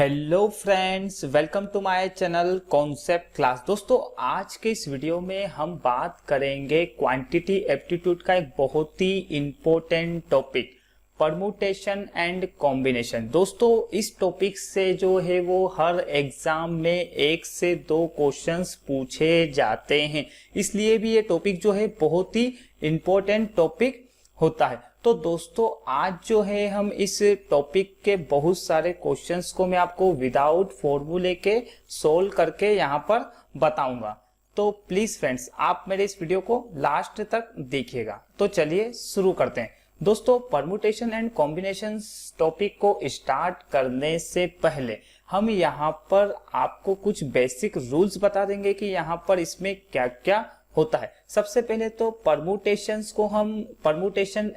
Hello friends, welcome to my channel concept class. दोस्तों, आज के इस वीडियो में हम बात करेंगे क्वांटिटी एप्टीट्यूड का एक बहुत ही important topic, permutation and combination. दोस्तों, इस टॉपिक से जो है वो हर एग्जाम में 1 से 2 क्वेश्चंस पूछे जाते हैं, इसलिए भी ये टॉपिक जो है बहुत ही इम्पोर्टेंट टॉपिक होता है। तो दोस्तों, आज जो है हम इस टॉपिक के बहुत सारे क्वेश्चंस को मैं आपको विदाउट फॉर्मूले के सोल्व करके यहाँ पर बताऊंगा। तो प्लीज फ्रेंड्स, आप मेरे इस वीडियो को लास्ट तक देखिएगा। तो चलिए शुरू करते हैं। दोस्तों, परमुटेशन एंड कॉम्बिनेशन टॉपिक को स्टार्ट करने से पहले हम यहाँ पर आपको कुछ बेसिक रूल्स बता देंगे कि यहाँ पर इसमें क्या क्या होता है। सबसे पहले तो परमुटेशन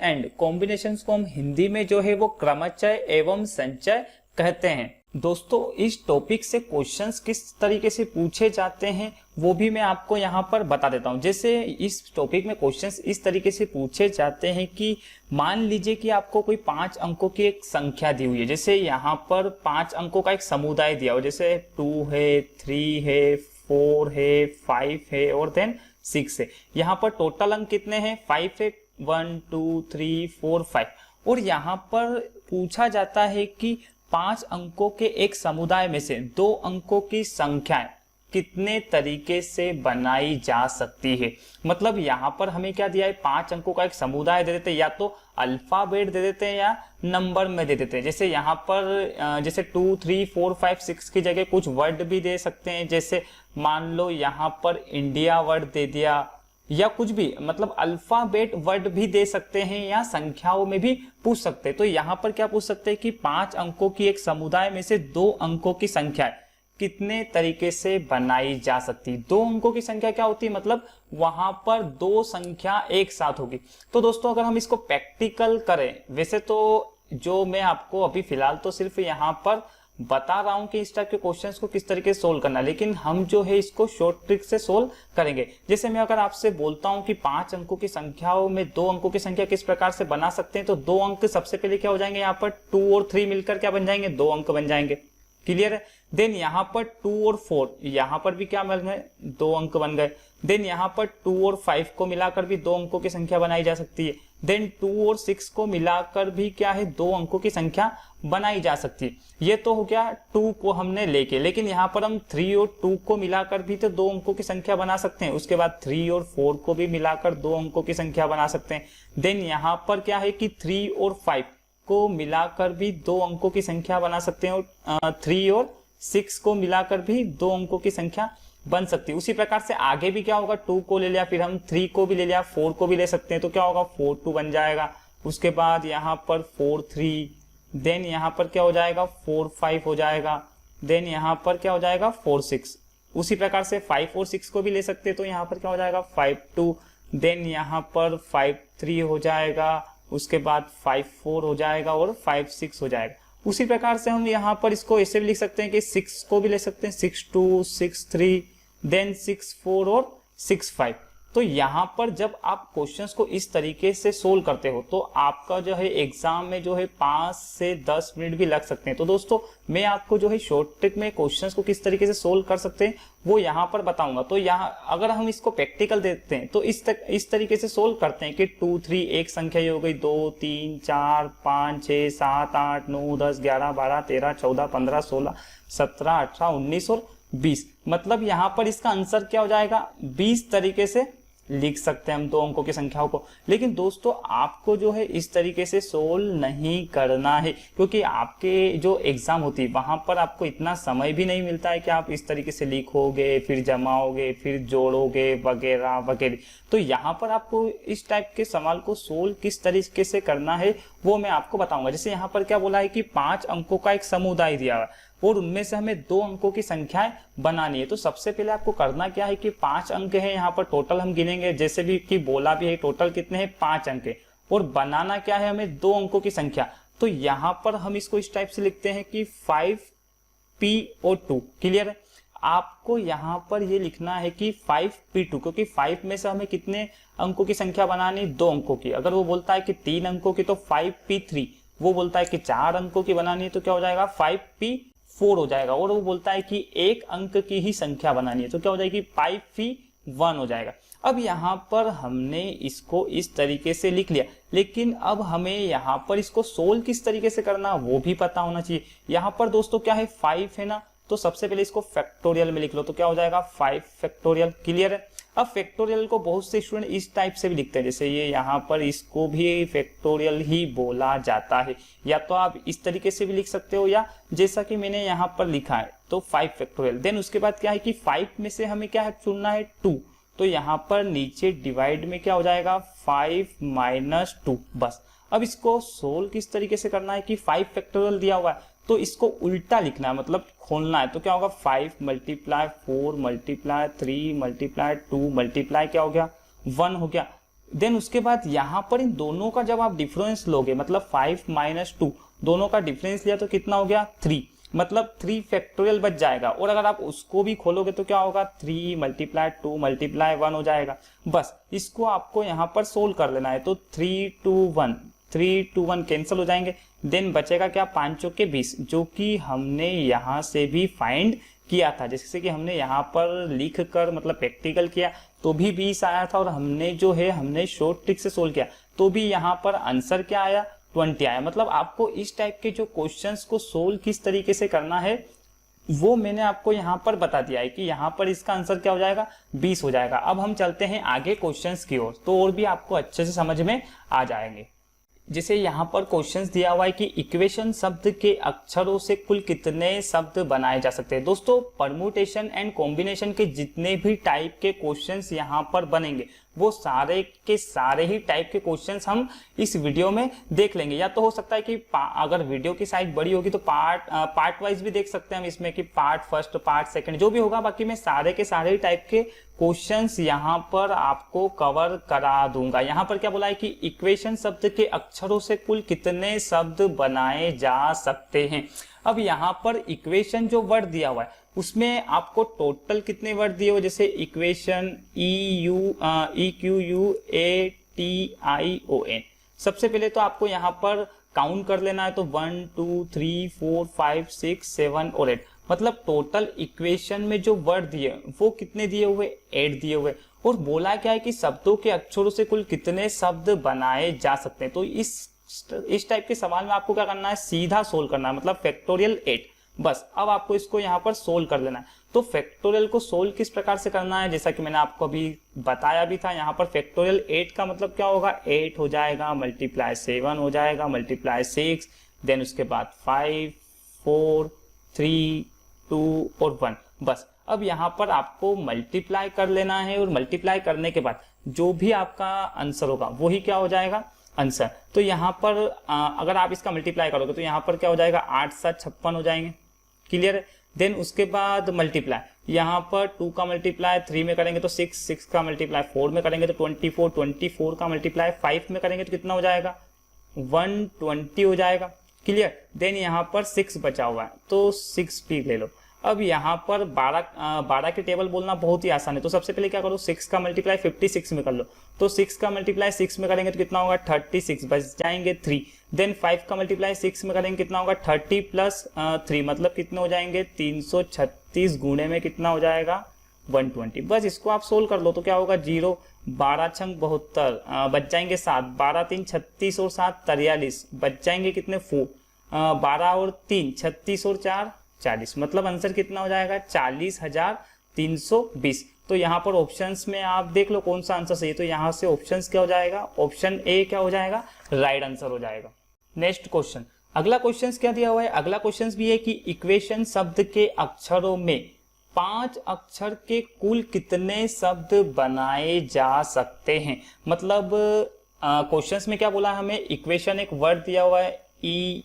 एंड कॉम्बिनेशंस को हम हिंदी में जो है वो क्रमचय एवं संचय कहते हैं। दोस्तों, इस टॉपिक से क्वेश्चंस किस तरीके से पूछे जाते हैं वो भी मैं आपको यहाँ पर बता देता हूँ। जैसे इस टॉपिक में क्वेश्चंस इस तरीके से पूछे जाते हैं कि मान लीजिए कि आपको कोई 5 अंकों की एक संख्या दी हुई है। जैसे यहाँ पर 5 अंकों का एक समुदाय दिया हो, जैसे 2 है, 3 है, 4 है, 5 है और देन 6 है। यहाँ पर टोटल अंक कितने हैं? 5 है। 1 2 3 4 5। और यहाँ पर पूछा जाता है कि 5 अंकों के एक समुदाय में से 2 अंकों की संख्याएं कितने तरीके से बनाई जा सकती है। मतलब यहाँ पर हमें क्या दिया है? 5 अंकों का एक समुदाय दे देते हैं, या तो अल्फाबेट दे देते हैं या नंबर में दे देते हैं। जैसे यहाँ पर जैसे 2 3 4 5 6 की जगह कुछ वर्ड भी दे सकते हैं। जैसे मान लो यहाँ पर इंडिया वर्ड दे दिया, या कुछ भी, मतलब अल्फाबेट वर्ड भी दे सकते हैं, या संख्याओं में भी पूछ सकते हैं। तो यहाँ पर क्या पूछ सकते हैं कि 5 अंकों की एक समुदाय में से 2 अंकों की संख्या कितने तरीके से बनाई जा सकती। 2 अंकों की संख्या क्या होती है? मतलब वहां पर 2 संख्या एक साथ होगी। तो दोस्तों, अगर हम इसको प्रैक्टिकल करें, वैसे तो जो मैं आपको अभी फिलहाल तो सिर्फ यहाँ पर बता रहा हूं कि इस टाइप के क्वेश्चंस को किस तरीके से सोल्व करना है, लेकिन हम जो है इसको शॉर्ट ट्रिक से सोल्व करेंगे। जैसे मैं अगर आपसे बोलता हूं कि 5 अंकों की संख्याओं में 2 अंकों की संख्या किस प्रकार से बना सकते हैं, तो 2 अंक सबसे पहले क्या हो जाएंगे? यहाँ पर 2 और 3 मिलकर क्या बन जाएंगे? 2 अंक बन जाएंगे। क्लियर है? देन यहाँ पर 2 और 4, यहाँ पर भी क्या बन गए? 2 अंक बन गए। देन यहाँ पर 2 और 5 को मिलाकर भी 2 अंकों की संख्या बनाई जा सकती है। देन 2 और 6 को मिलाकर भी क्या है? 2 अंकों की संख्या बनाई जा सकती है। ये तो हो गया 2 को हमने लेके, लेकिन यहाँ पर हम 3 और 2 को मिलाकर भी तो 2 अंकों की संख्या बना सकते हैं। उसके बाद 3 और 4 को भी मिलाकर 2 अंकों की संख्या बना सकते हैं। देन यहाँ पर क्या है कि 3 और 5 को मिलाकर भी 2 अंकों की संख्या बना सकते हैं, और 3 और 6 को मिलाकर भी 2 अंकों की संख्या बन सकती है। उसी प्रकार से आगे भी क्या होगा? 2 को ले लिया, फिर हम 3 को भी ले लिया, 4 को भी ले सकते हैं, तो क्या होगा? 4 2 बन जाएगा। उसके बाद यहाँ पर 4 3, देन यहाँ पर क्या हो जाएगा? 4 5 हो जाएगा। देन यहाँ पर क्या हो जाएगा? 4 6। उसी प्रकार से 5 और 6 को भी ले सकते हैं, तो यहाँ पर क्या हो जाएगा? 5 2। देन यहाँ पर 5 3 हो जाएगा। उसके बाद 5 4 हो जाएगा और 5 6 हो जाएगा। उसी प्रकार से हम यहाँ पर इसको ऐसे भी लिख सकते हैं कि 6 को भी ले सकते हैं, 6 2 6 3, देन 6 4 और 6 5। तो यहाँ पर जब आप क्वेश्चंस को इस तरीके से सोल्व करते हो तो आपका जो है एग्जाम में जो है 5 से 10 मिनट भी लग सकते हैं। तो दोस्तों, मैं आपको जो है शॉर्ट ट्रिक में क्वेश्चंस को किस तरीके से सोल्व कर सकते हैं वो यहाँ पर बताऊंगा। तो यहाँ अगर हम इसको प्रैक्टिकल देते हैं तो इस तरीके से सोल्व करते हैं कि 2 3 एक संख्या ये हो गई, 2 3 4 5 6 7 8 9 10 11 12 13 14 15 16 17 18 19 और 20। मतलब यहाँ पर इसका आंसर क्या हो जाएगा? 20 तरीके से लिख सकते हैं हम 2 अंकों की संख्याओं को। लेकिन दोस्तों, आपको जो है इस तरीके से सोल्व नहीं करना है, क्योंकि आपके जो एग्जाम होती है वहां पर आपको इतना समय भी नहीं मिलता है कि आप इस तरीके से लिखोगे, फिर जमाओगे, फिर जोड़ोगे वगैरह वगैरह। तो यहाँ पर आपको इस टाइप के सवाल को सोल्व किस तरीके से करना है वो मैं आपको बताऊंगा। जैसे यहाँ पर क्या बोला है कि 5 अंकों का एक समुदाय दिया हुआ और उनमें से हमें 2 अंकों की संख्याएं बनानी है। तो सबसे पहले आपको करना क्या है कि 5 अंक है, यहाँ पर टोटल हम गिनेंगे, जैसे भी कि बोला भी है टोटल कितने हैं? 5 अंक है, और बनाना क्या है? हमें 2 अंकों की संख्या। तो यहाँ पर हम इसको इस टाइप से लिखते हैं कि 5p और 2। क्लियर है? आपको यहाँ पर ये लिखना है कि 5p2, क्योंकि 5 में से हमें कितने अंकों की संख्या बनानी? 2 अंकों की। अगर वो बोलता है कि 3 अंकों की तो 5p3, वो बोलता है कि 4 अंकों की बनानी है तो क्या हो जाएगा? 5p 4 हो जाएगा। और वो बोलता है कि एक अंक की ही संख्या बनानी है, तो क्या हो जाएगी 5v1 हो जाएगा। अब यहाँ पर हमने इसको इस तरीके से लिख लिया, लेकिन अब हमें यहाँ पर इसको सोल्व किस तरीके से करना वो भी पता होना चाहिए। यहाँ पर दोस्तों क्या है 5 है ना, तो सबसे पहले इसको फैक्टोरियल में लिख लो, तो क्या हो जाएगा 5 फैक्टोरियल। क्लियर है। अब फैक्टोरियल को बहुत से स्टूडेंट इस टाइप से भी लिखते हैं, जैसे ये यहाँ पर इसको भी फैक्टोरियल ही बोला जाता है, या तो आप इस तरीके से भी लिख सकते हो, या जैसा कि मैंने यहाँ पर लिखा है तो 5 फैक्टोरियल। देन उसके बाद क्या है कि 5 में से हमें क्या है चुनना है 2, तो यहाँ पर नीचे डिवाइड में क्या हो जाएगा 5 माइनस 2 बस। अब इसको सोल्व किस तरीके से करना है कि 5 फैक्टोरियल दिया हुआ है तो इसको उल्टा लिखना है, मतलब खोलना है। तो क्या होगा 5 मल्टीप्लाई 4 मल्टीप्लाई 3 मल्टीप्लाई 2 मल्टीप्लाई क्या हो गया 1 हो गया। देन उसके बाद यहाँ पर इन दोनों का जब आप डिफरेंस लोगे, मतलब 5 माइनस 2 दोनों का डिफरेंस लिया तो कितना हो गया 3, मतलब 3 फैक्टोरियल बच जाएगा। और अगर आप उसको भी खोलोगे तो क्या होगा 3 मल्टीप्लाई 2 मल्टीप्लाई 1 हो जाएगा। बस इसको आपको यहाँ पर सोल्व कर लेना है। तो 3 2 1 कैंसिल हो जाएंगे। देन बचेगा क्या 5 चौके 20, जो कि हमने यहाँ से भी फाइंड किया था। जैसे कि हमने यहाँ पर लिख कर मतलब प्रैक्टिकल किया तो भी 20 आया था, और हमने जो है हमने शॉर्ट ट्रिक से सोल्व किया तो भी यहाँ पर आंसर क्या आया 20 आया। मतलब आपको इस टाइप के जो क्वेश्चंस को सोल्व किस तरीके से करना है वो मैंने आपको यहाँ पर बता दिया है कि यहाँ पर इसका आंसर क्या हो जाएगा 20 हो जाएगा। अब हम चलते हैं आगे क्वेश्चंस की ओर, तो और भी आपको अच्छे से समझ में आ जाएंगे। जैसे यहाँ पर क्वेश्चंस दिया हुआ है कि इक्वेशन शब्द के अक्षरों से कुल कितने शब्द बनाए जा सकते हैं। दोस्तों परम्यूटेशन एंड कॉम्बिनेशन के जितने भी टाइप के क्वेश्चंस यहाँ पर बनेंगे वो सारे के सारे ही टाइप के क्वेश्चंस हम इस वीडियो में देख लेंगे। या तो हो सकता है कि अगर वीडियो की साइज बड़ी होगी तो पार्ट वाइज भी देख सकते हैं हम इसमें, कि पार्ट फर्स्ट पार्ट सेकंड जो भी होगा, बाकी मैं सारे के सारे टाइप के क्वेश्चंस यहाँ पर आपको कवर करा दूंगा। यहाँ पर क्या बोला है कि इक्वेशन शब्द के अक्षरों से कुल कितने शब्द बनाए जा सकते हैं। अब यहाँ पर इक्वेशन जो वर्ड दिया हुआ है उसमें आपको टोटल कितने वर्ड दिए हुए, जैसे इक्वेशन EQUATION। सबसे पहले तो आपको यहाँ पर काउंट कर लेना है, तो 1 2 3 4 5 6 7 और 8, मतलब टोटल इक्वेशन में जो वर्ड दिए वो कितने दिए हुए 8 दिए हुए। और बोला क्या है कि शब्दों के अक्षरों से कुल कितने शब्द बनाए जा सकते हैं। तो इस टाइप के सवाल में आपको क्या करना है सीधा सोल्व करना है, मतलब फैक्टोरियल 8 बस। अब आपको इसको यहाँ पर सोल्व कर लेना है। तो फैक्टोरियल को सोल्व किस प्रकार से करना है, जैसा कि मैंने आपको अभी बताया भी था। यहाँ पर फैक्टोरियल 8 का मतलब क्या होगा 8 हो जाएगा मल्टीप्लाई 7 हो जाएगा मल्टीप्लाई 6, देन उसके बाद 5 4 3 2 और 1 बस। अब यहाँ पर आपको मल्टीप्लाई कर लेना है, और मल्टीप्लाई करने के बाद जो भी आपका आंसर होगा वही क्या हो जाएगा आंसर। तो यहाँ पर अगर आप इसका मल्टीप्लाई करोगे तो यहाँ पर क्या हो जाएगा 8 7 56 हो जाएंगे। क्लियर है। देन उसके बाद मल्टीप्लाई, यहाँ पर 2 का मल्टीप्लाई 3 में करेंगे तो 6, 6 का मल्टीप्लाई 4 में करेंगे तो 24, 24 का मल्टीप्लाई 5 में करेंगे तो कितना हो जाएगा 120 हो जाएगा। क्लियर। देन यहाँ पर 6 बचा हुआ है तो 6 भी ले लो। अब यहाँ पर 12 के टेबल बोलना बहुत ही आसान है। तो सबसे पहले क्या करो 6 का मल्टीप्लाई 56 में कर लो, तो 6 का मल्टीप्लाई 6 में करेंगे तो कितना होगा 36, बच जाएंगे 3। देन 5 का मल्टीप्लाई 6 में करेंगे कितना होगा 30 प्लस 3, मतलब कितने हो जाएंगे 336 गुणे में कितना हो जाएगा 120। बस इसको आप सोल्व कर लो तो क्या होगा 0, 12 छंग 72, बच जाएंगे 7, 12 3 36 और 7 43, बच जाएंगे कितने 4, 12 और 3 36 और 4 40, मतलब आंसर कितना हो जाएगा 40,320। तो यहाँ पर ऑप्शंस में आप देख लो कौन सा आंसर सही है। तो यहाँ से ऑप्शंस क्या हो जाएगा, ऑप्शन ए क्या हो जाएगा राइट आंसर हो जाएगा। नेक्स्ट क्वेश्चन, अगला क्वेश्चन क्या दिया हुआ है। अगला क्वेश्चन भी है कि इक्वेशन शब्द के अक्षरों में 5 अक्षर के कुल कितने शब्द बनाए जा सकते हैं। मतलब क्वेश्चंस में क्या बोला है हमें, इक्वेशन एक वर्ड दिया हुआ है EQUATION,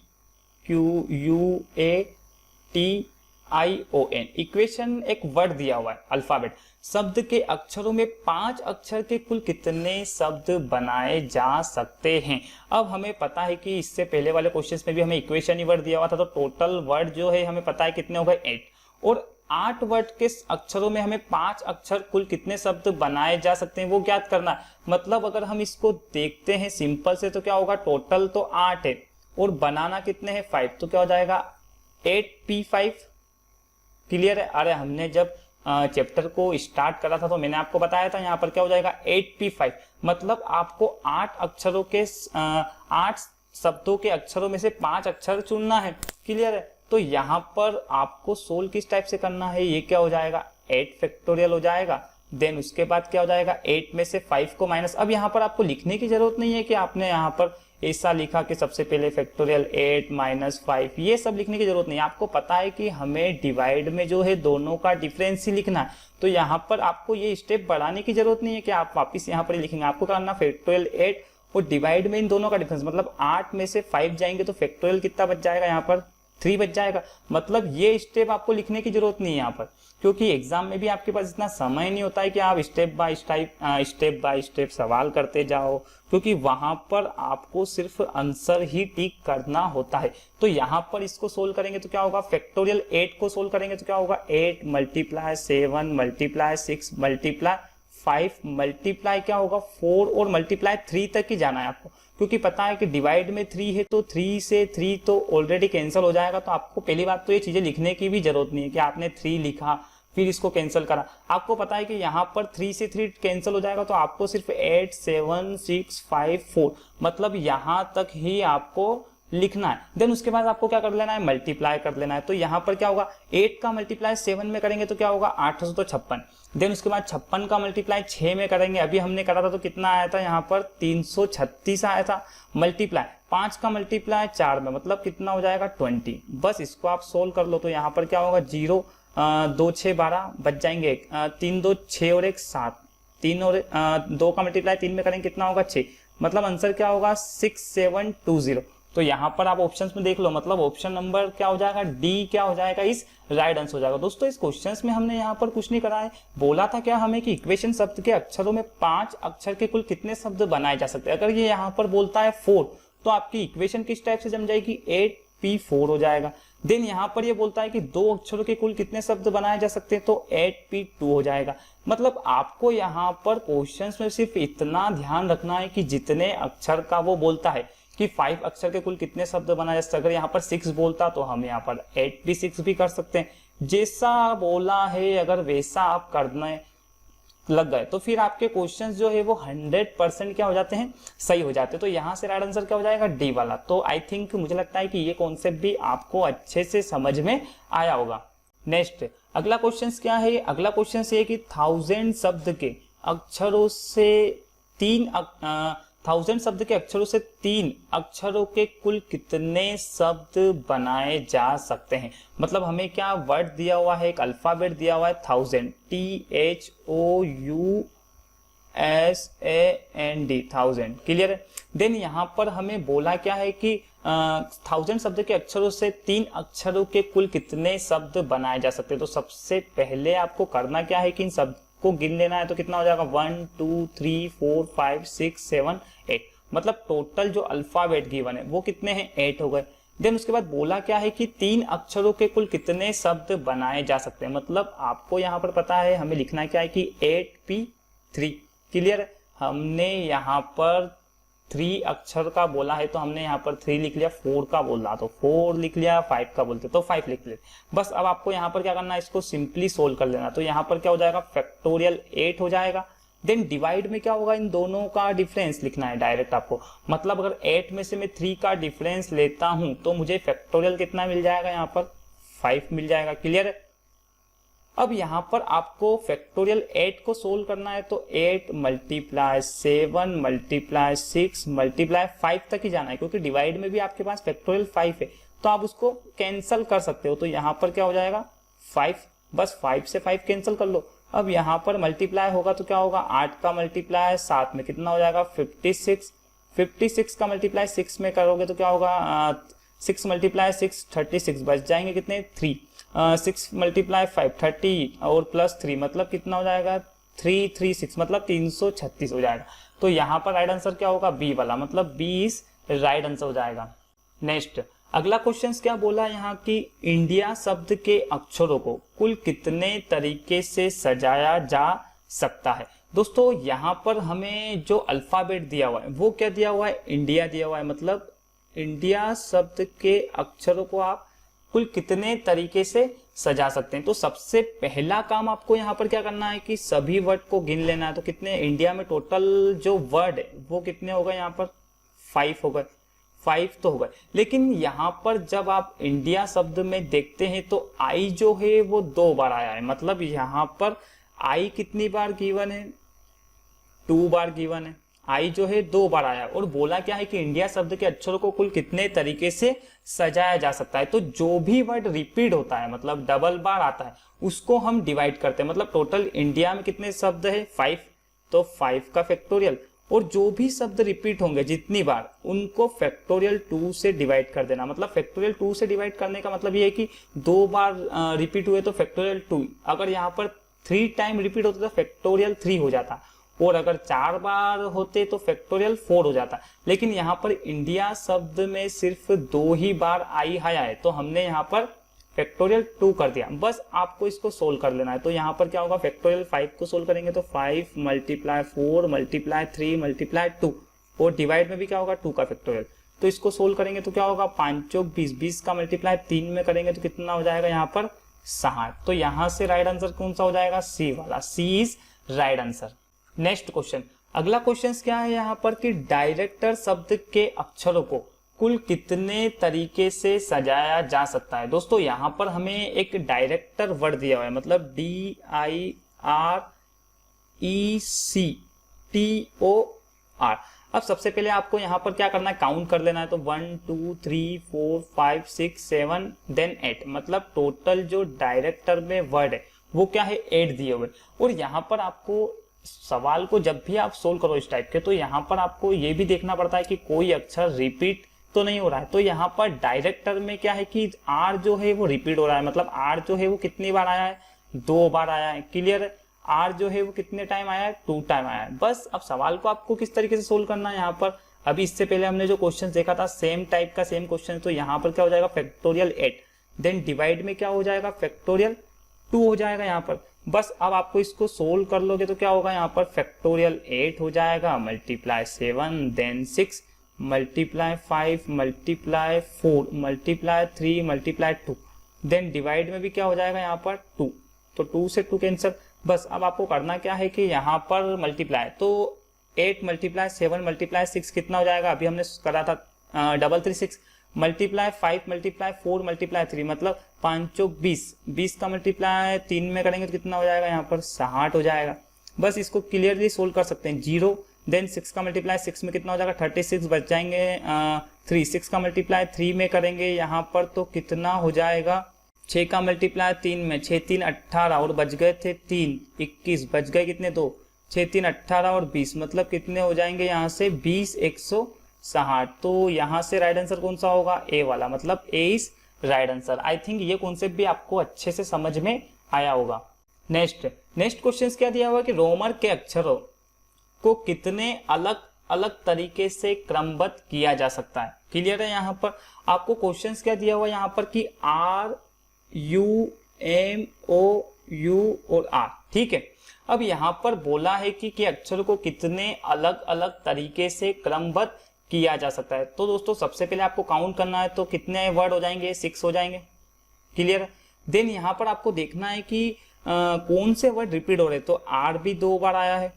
इक्वेशन एक वर्ड दिया हुआ है अल्फाबेट। शब्द के अक्षरों में 5 अक्षर के कुल कितने शब्द बनाए जा सकते हैं। अब हमें पता है कि इससे पहले वाले क्वेश्चंस में भी हमें इक्वेशन ही वर्ड दिया हुआ था, तो टोटल वर्ड जो है हमें पता है कितने हो गए 8, और 8 वर्ड के अक्षरों में हमें 5 अक्षर कुल कितने शब्द बनाए जा सकते हैं वो ज्ञात करना है। मतलब अगर हम इसको देखते हैं सिंपल से तो क्या होगा, टोटल तो 8 है और बनाना कितने हैं 5, तो क्या हो जाएगा 8p5। क्लियर है। अरे हमने जब चैप्टर को स्टार्ट करा था तो मैंने आपको बताया था यहाँ पर क्या हो जाएगा 8p5, मतलब आपको 8 शब्दों के अक्षरों में से 5 अक्षर चुनना है। क्लियर है। तो यहाँ पर आपको सोल्व किस टाइप से करना है, ये क्या हो जाएगा 8 फैक्टोरियल हो जाएगा। देन उसके बाद क्या हो जाएगा 8 में से 5 को माइनस। अब यहाँ पर आपको लिखने की जरूरत नहीं है कि आपने यहाँ पर ऐसा लिखा कि सबसे पहले फैक्टोरियल 8 माइनस 5, ये सब लिखने की जरूरत नहीं है। आपको पता है कि हमें डिवाइड में जो है दोनों का डिफरेंस ही लिखना है, तो यहाँ पर आपको ये स्टेप बढ़ाने की जरूरत नहीं है कि आप वापिस यहाँ पर लिखेंगे। आपको करना फैक्टोरियल 8 और डिवाइड में इन दोनों का डिफरेंस, मतलब 8 में से 5 जाएंगे तो फैक्टोरियल कितना बच जाएगा, यहाँ पर 3 बच जाएगा। मतलब ये स्टेप आपको लिखने की जरूरत नहीं है यहाँ पर, क्योंकि एग्जाम में भी आपके पास इतना समय नहीं होता है कि आप स्टेप बाय स्टेप सवाल करते जाओ, क्योंकि वहां पर आपको सिर्फ आंसर ही टिक करना होता है। तो यहाँ पर इसको सोल्व करेंगे तो क्या होगा, फैक्टोरियल 8 को सोल्व करेंगे तो क्या होगा 8 मल्टीप्लाई 7 मल्टीप्लाई 6 मल्टीप्लाई 5 मल्टीप्लाई क्या होगा 4 और मल्टीप्लाई 3 तक ही जाना है आपको, क्योंकि पता है कि डिवाइड में 3 है तो 3 से 3 तो ऑलरेडी कैंसिल हो जाएगा। तो आपको पहली बात तो ये चीजें लिखने की भी जरूरत नहीं है कि आपने 3 लिखा फिर इसको कैंसिल करा। आपको पता है कि यहाँ पर 3 से 3 कैंसिल हो जाएगा, तो आपको सिर्फ 8 7 6 5 4 मतलब यहाँ तक ही आपको लिखना है। देन उसके बाद आपको क्या कर लेना है, मल्टीप्लाई कर लेना है। तो यहाँ पर क्या होगा 8 का मल्टीप्लाई 7 में करेंगे तो क्या होगा 8 तो 56। देन उसके बाद 56 का मल्टीप्लाई 6 में करेंगे, अभी हमने करा था तो कितना आया था यहाँ पर 336 आया था। मल्टीप्लाई 5 का मल्टीप्लाई 4 में मतलब कितना हो जाएगा 20। बस इसको आप सोल्व कर लो तो यहाँ पर क्या होगा 0 2 6 12 बच जाएंगे, 3 2 6 और 1 7, 3 और 2 का मल्टीप्लाई 3 में करेंगे कितना होगा 6, मतलब आंसर क्या होगा 6720। तो यहाँ पर आप ऑप्शंस में देख लो, मतलब ऑप्शन नंबर क्या हो जाएगा डी क्या हो जाएगा, इस राइट आंसर हो जाएगा। दोस्तों इस क्वेश्चंस में हमने यहाँ पर कुछ नहीं करा है, बोला था क्या हमें कि इक्वेशन शब्द के अक्षरों में 5 अक्षर के कुल कितने शब्द बनाए जा सकते हैं। अगर ये यहाँ पर बोलता है 4 तो आपकी इक्वेशन किस टाइप से जम जाएगी 8p4 हो जाएगा। देन यहाँ पर ये बोलता है कि 2 अक्षरों के कुल कितने शब्द बनाए जा सकते हैं तो 8p2 हो जाएगा। मतलब आपको यहाँ पर क्वेश्चंस में सिर्फ इतना ध्यान रखना है कि जितने अक्षर का वो बोलता है कि 5 अक्षर के कुल कितने शब्द बनाए जा सकते हैं। अगर यहाँ पर 6 बोलता तो हम यहाँ पर 8p6 भी कर सकते हैं। जैसा बोला है अगर वैसा आप करने लग गए तो फिर आपके क्वेश्चंस जो है वो 100% क्या हो जाते हैं, सही हो जाते हैं। तो यहाँ से राइट आंसर क्या हो जाएगा डी वाला। तो आई थिंक मुझे लगता है कि ये कॉन्सेप्ट भी आपको अच्छे से समझ में आया होगा। नेक्स्ट अगला क्वेश्चन क्या है, अगला क्वेश्चन ये कि 1000 शब्द के अक्षरों से 3 अक्षरों के कुल कितने शब्द बनाए जा सकते हैं। मतलब हमें क्या वर्ड दिया हुआ है, एक अल्फाबेट दिया हुआ है 1000 THOUSAND 1000। क्लियर है। देन यहाँ पर हमें बोला क्या है कि 1000 शब्द के अक्षरों से 3 अक्षरों के कुल कितने शब्द बनाए जा सकते हैं। तो सबसे पहले आपको करना क्या है कि इन शब्द को गिन लेना है। तो कितना हो जाएगा 1 2 3 4 5 6 7 8, मतलब टोटल जो अल्फाबेट गिवन है वो कितने हैं 8 हो गए। देन उसके बाद बोला क्या है कि 3 अक्षरों के कुल कितने शब्द बनाए जा सकते हैं। मतलब आपको यहाँ पर पता है हमें लिखना क्या है कि 8p3। क्लियर है। हमने यहाँ पर 3 अक्षर का बोला है तो हमने यहाँ पर 3 लिख लिया, 4 का बोला तो 4 लिख लिया, 5 का बोलते तो 5 लिख लिया। बस अब आपको यहाँ पर क्या करना है, इसको सिंपली सोल्व कर लेना। तो यहाँ पर क्या हो जाएगा फैक्टोरियल 8 हो जाएगा। देन डिवाइड में क्या होगा, इन दोनों का डिफरेंस लिखना है डायरेक्ट आपको। मतलब अगर 8 में से मैं 3 का डिफरेंस लेता हूं तो मुझे फैक्टोरियल कितना मिल जाएगा, यहाँ पर 5 मिल जाएगा। क्लियर है। अब यहाँ पर आपको फैक्टोरियल 8 को सोल्व करना है तो 8 मल्टीप्लाई 7 मल्टीप्लाई 6 मल्टीप्लाई 5 तक ही जाना है, क्योंकि डिवाइड में भी आपके पास फैक्टोरियल 5 है तो आप उसको कैंसिल कर सकते हो। तो यहाँ पर क्या हो जाएगा 5, बस 5 से 5 कैंसिल कर लो। अब यहाँ पर मल्टीप्लाई होगा तो क्या होगा 8 का मल्टीप्लाई 7 में कितना हो जाएगा 56, 56 का मल्टीप्लाई 6 में करोगे तो क्या होगा 6 मल्टीप्लाई 6 36, बच जाएंगे कितने 3, 6 मल्टीप्लाई 5 30 और प्लस 3 मतलब कितना हो जाएगा 336, मतलब 336 हो जाएगा। तो यहाँ पर राइट आंसर क्या होगा बी वाला, मतलब 20 राइट आंसर हो जाएगा। नेक्स्ट अगला क्वेश्चन क्या बोला यहाँ कि इंडिया शब्द के अक्षरों को कुल कितने तरीके से सजाया जा सकता है। दोस्तों यहाँ पर हमें जो अल्फाबेट दिया हुआ है वो क्या दिया हुआ है, इंडिया दिया हुआ है। मतलब इंडिया शब्द के अक्षरों को आप कुल कितने तरीके से सजा सकते हैं। तो सबसे पहला काम आपको यहाँ पर क्या करना है कि सभी वर्ड को गिन लेना है। तो कितने इंडिया में टोटल जो वर्ड है वो कितने हो गए, यहाँ पर 5 हो गए, 5 तो हो गए। लेकिन यहाँ पर जब आप इंडिया शब्द में देखते हैं तो आई जो है वो 2 बार आया है, मतलब यहाँ पर आई कितनी बार गिवन है, 2 बार गिवन है। आई जो है 2 बार आया और बोला क्या है कि इंडिया शब्द के अक्षरों को कुल कितने तरीके से सजाया जा सकता है। तो जो भी वर्ड रिपीट होता है, मतलब डबल बार आता है, उसको हम डिवाइड करते हैं। मतलब टोटल इंडिया में कितने शब्द है, 5, तो 5 का फैक्टोरियल, और जो भी शब्द रिपीट होंगे जितनी बार, उनको फैक्टोरियल 2 से डिवाइड कर देना। मतलब फैक्टोरियल 2 से डिवाइड करने का मतलब ये है कि 2 बार रिपीट हुए तो फैक्टोरियल 2, अगर यहाँ पर 3 टाइम रिपीट होते तो फैक्टोरियल 3 हो जाता, और अगर 4 बार होते तो फैक्टोरियल 4 हो जाता। लेकिन यहाँ पर इंडिया शब्द में सिर्फ 2 ही बार आई आया है, तो हमने यहाँ पर फैक्टोरियल 2 कर दिया। बस आपको इसको सोल्व कर लेना है। तो यहाँ पर क्या होगा, फैक्टोरियल 5 को सोल्व करेंगे तो 5 मल्टीप्लाई 4 मल्टीप्लाई 3 मल्टीप्लाई 2, और डिवाइड में भी क्या होगा 2 का फैक्टोरियल। तो इसको सोल्व करेंगे तो क्या होगा, 5 चौक 20, 20 का मल्टीप्लाई 3 में करेंगे तो कितना हो जाएगा यहाँ पर 60। तो यहाँ से राइट आंसर कौन सा हो जाएगा, सी वाला, C is right answer. Next question, अगला क्वेश्चन क्या है यहाँ पर कि डायरेक्टर शब्द के अक्षरों को कुल कितने तरीके से सजाया जा सकता है। दोस्तों यहाँ पर हमें एक डायरेक्टर वर्ड दिया हुआ है, मतलब DIRECTOR। अब सबसे पहले आपको यहाँ पर क्या करना है, काउंट कर लेना है। तो 1 2 3 4 5 6 7 देन 8, मतलब टोटल जो डायरेक्टर में वर्ड है वो क्या है, 8 दिए हुए। और यहाँ पर आपको सवाल को जब भी आप सोल्व करो इस टाइप के, तो यहाँ पर आपको ये भी देखना पड़ता है कि कोई अक्षर रिपीट तो नहीं हो रहा है। तो यहाँ पर डायरेक्टर में क्या है कि आर जो है वो रिपीट हो रहा है, मतलब आर जो है वो कितनी बार आया है, 2 बार आया है। क्लियर, आर जो है वो कितने टाइम आया है, 2 टाइम आया है। बस अब सवाल को आपको किस तरीके से सोल्व करना है यहाँ पर। अभी इससे पहले हमने जो क्वेश्चन देखा था सेम टाइप का सेम क्वेश्चन, तो यहाँ पर क्या हो जाएगा, फैक्टोरियल 8, देन डिवाइड में क्या हो जाएगा, फैक्टोरियल 2 हो जाएगा यहाँ पर। बस अब आपको इसको सोल्व कर लोगे तो क्या होगा, यहाँ पर फैक्टोरियल 8 हो जाएगा, multiply 7 then 6 multiply 5 multiply 4 multiply 3 multiply 2, then divide में भी क्या हो जाएगा यहाँ पर 2, तो 2 से 2 कैंसिल। बस अब आपको करना क्या है कि यहाँ पर मल्टीप्लाई, तो 8 मल्टीप्लाई 7 मल्टीप्लाई 6 कितना हो जाएगा, अभी हमने करा था 336 मल्टीप्लाई 5 मल्टीप्लाई 4 मल्टीप्लाई 3, मतलब 5 चौक 20, 20 का मल्टीप्लाई 3 में करेंगे तो कितना हो जाएगा, यहाँ पर 60 हो जाएगा। बस इसको क्लियरली सोल्व कर सकते हैं। 0 देन 6 का मल्टीप्लाई 6 में कितना हो जाएगा, 36 बच जाएंगे 3, 6 का मल्टीप्लाई 3 में करेंगे यहाँ पर तो कितना हो जाएगा, 6 का मल्टीप्लाई 3 में, 6 3 18 और बच गए थे 3 21, बच गए कितने 2, 6 3 18 और 20, मतलब कितने हो जाएंगे यहाँ से 20 160। तो यहाँ से राइट आंसर कौन सा होगा, ए वाला, मतलब A is right answer. I think ये कॉन्सेप्ट भी आपको अच्छे से समझ में आया होगा। नेक्स्ट क्वेश्चन क्या दिया हुआ कि रोमन के अक्षरों को कितने अलग अलग तरीके से क्रमबद्ध किया जा सकता है। क्लियर है, यहाँ पर आपको क्वेश्चंस क्या दिया हुआ है यहाँ पर कि R U M O U और R, ठीक है। अब यहाँ पर बोला है कि अक्षरों को कितने अलग अलग तरीके से क्रमबद्ध किया जा सकता है। तो दोस्तों सबसे पहले आपको काउंट करना है, तो कितने वर्ड हो जाएंगे, 6 हो जाएंगे। क्लियर, देन यहाँ पर आपको देखना है कि कौन से वर्ड रिपीट हो रहे हैं, तो R भी 2 बार आया है।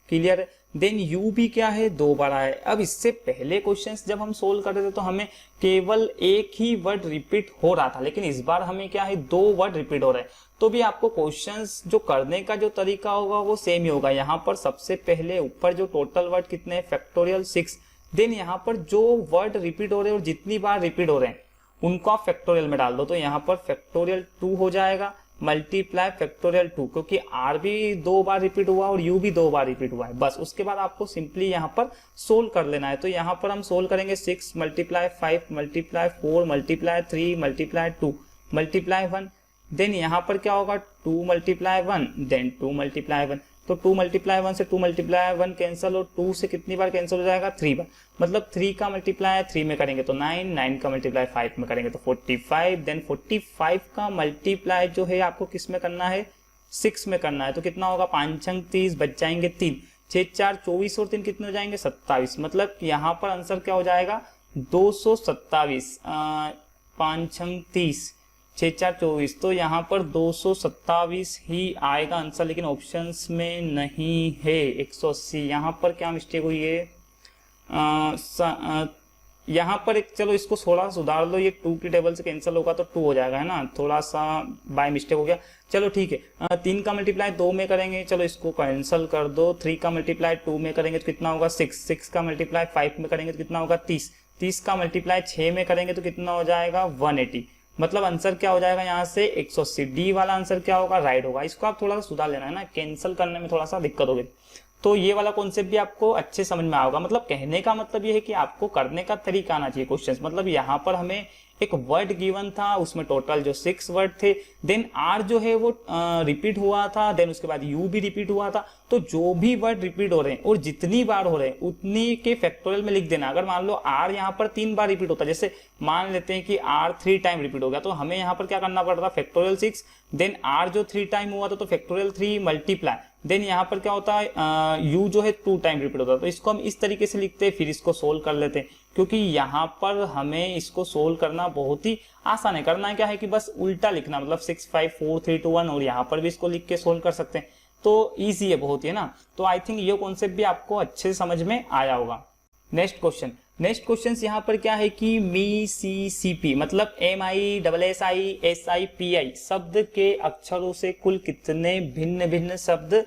क्लियर, देन U भी क्या है, 2 बार आया है। अब इससे पहले क्वेश्चंस जब हम सोल्व कर रहे थे तो हमें केवल एक ही वर्ड रिपीट हो रहा था, लेकिन इस बार हमें क्या है 2 वर्ड रिपीट हो रहे हैं। तो भी आपको क्वेश्चंस जो करने का जो तरीका होगा वो सेम ही होगा। यहाँ पर सबसे पहले ऊपर जो टोटल वर्ड कितने हैं, फैक्टोरियल 6, देन यहाँ पर जो वर्ड रिपीट हो रहे हैं और जितनी बार रिपीट हो रहे हैं उनको आप फैक्टोरियल में डाल दो। तो यहाँ पर फैक्टोरियल 2 हो जाएगा, मल्टीप्लाई फैक्टोरियल 2, क्योंकि R भी 2 बार रिपीट हुआ और U भी 2 बार रिपीट हुआ है। बस उसके बाद आपको सिंपली यहाँ पर सोल्व कर लेना है। तो यहाँ पर हम सोल्व करेंगे 6 multiply 5 multiply 4 multiply 3 multiply 2 multiply 1, then यहाँ पर क्या होगा 2 मल्टीप्लाई 1 देन 2 मल्टीप्लाई 1, तो 2 मल्टीप्लाई 1 से 2 मल्टीप्लाई 1 कैंसिल और 2 से कितनी बार कैंसिल हो जाएगा, 3 बार, मतलब 3 का मल्टीप्लाई 3 में करेंगे तो 9, 9 का मल्टीप्लाई 5 में करेंगे तो 45, देन 45 का मल्टीप्लाई जो है आपको किस में करना है, 6 में करना है। तो कितना होगा, 5 छंग 30, बच जाएंगे 3, 6 4 24 और 3 कितने हो जाएंगे 27, मतलब यहाँ पर आंसर क्या हो जाएगा 227। 5 छम 30, 6 4 24, तो यहाँ पर 227 ही आएगा आंसर, लेकिन ऑप्शंस में नहीं है 180। यहाँ पर क्या मिस्टेक हुई है, यहाँ पर एक, चलो इसको थोड़ा सुधार लो, ये 2 की टेबल से कैंसिल होगा तो 2 हो जाएगा, है ना, थोड़ा सा बाय मिस्टेक हो गया। चलो ठीक है, 3 का मल्टीप्लाई 2 में करेंगे, चलो इसको कैंसिल कर दो। 3 का मल्टीप्लाई 2 में करेंगे तो कितना होगा 6, 6 का मल्टीप्लाई 5 में करेंगे तो कितना होगा 30, 30 का मल्टीप्लाई 6 में करेंगे तो कितना हो जाएगा 180। मतलब आंसर क्या हो जाएगा यहाँ से 180। डी वाला आंसर क्या होगा, राइट होगा। इसको आप थोड़ा सा सुधार लेना है ना, कैंसिल करने में थोड़ा सा दिक्कत होगी। तो ये वाला कॉन्सेप्ट भी आपको अच्छे समझ में आएगा। मतलब कहने का मतलब ये है कि आपको करने का तरीका आना चाहिए क्वेश्चंस। मतलब यहाँ पर हमें एक वर्ड गिवन था, उसमें टोटल जो 6 वर्ड थे, देन आर जो है वो रिपीट हुआ था, देन उसके बाद यू भी रिपीट हुआ था। तो जो भी वर्ड रिपीट हो रहे हैं और जितनी बार हो रहे हैं उतनी के फैक्टोरियल में लिख देना। अगर मान लो आर यहाँ पर 3 बार रिपीट होता है, जैसे मान लेते हैं कि आर 3 टाइम रिपीट हो गया, तो हमें यहाँ पर क्या करना पड़ रहा, फैक्टोरियल 6, देन आर जो 3 टाइम हुआ था तो फैक्टोरियल 3 मल्टीप्लाई, देन यहाँ पर क्या होता है यू जो है 2 टाइम रिपीट होता है। तो इसको हम इस तरीके से लिखते हैं, फिर इसको सोल्व कर लेते हैं, क्योंकि यहाँ पर हमें इसको सोल्व करना बहुत ही आसान है। करना क्या है कि बस उल्टा लिखना, मतलब 6 5 4 3 2 1, और यहाँ पर भी इसको लिख के सोल्व कर सकते हैं। तो ईजी है बहुत ही, है ना। तो आई थिंक ये कॉन्सेप्ट भी आपको अच्छे से समझ में आया होगा। नेक्स्ट क्वेश्चन यहाँ पर क्या है कि मी सी सी पी, मतलब MISSISIPI शब्द के अक्षरों से कुल कितने भिन्न भिन्न शब्द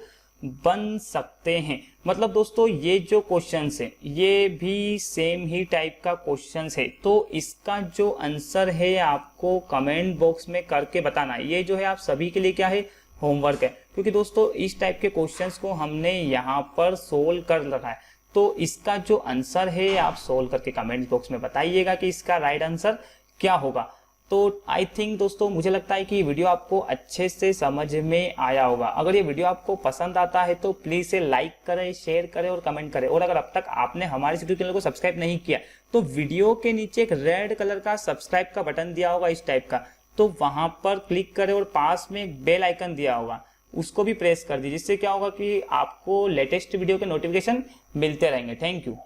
बन सकते हैं। मतलब दोस्तों ये जो क्वेश्चंस है ये भी सेम ही टाइप का क्वेश्चंस है, तो इसका जो आंसर है आपको कमेंट बॉक्स में करके बताना है। ये जो है आप सभी के लिए क्या है, होमवर्क है, क्योंकि दोस्तों इस टाइप के क्वेश्चंस को हमने यहाँ पर सोल्व कर रखा है। तो इसका जो आंसर है आप सोल्व करके कमेंट बॉक्स में बताइएगा कि इसका राइट आंसर क्या होगा। तो आई थिंक दोस्तों मुझे लगता है कि ये वीडियो आपको अच्छे से समझ में आया होगा। अगर ये वीडियो आपको पसंद आता है तो प्लीज इसे लाइक करें, शेयर करें और कमेंट करें। और अगर अब तक आपने हमारे यूट्यूब चैनल को सब्सक्राइब नहीं किया तो वीडियो के नीचे एक रेड कलर का सब्सक्राइब का बटन दिया होगा इस टाइप का, तो वहां पर क्लिक करें और पास में एक बेल आइकन दिया होगा उसको भी प्रेस कर दीजिए, जिससे क्या होगा कि आपको लेटेस्ट वीडियो के नोटिफिकेशन मिलते रहेंगे। Thank you.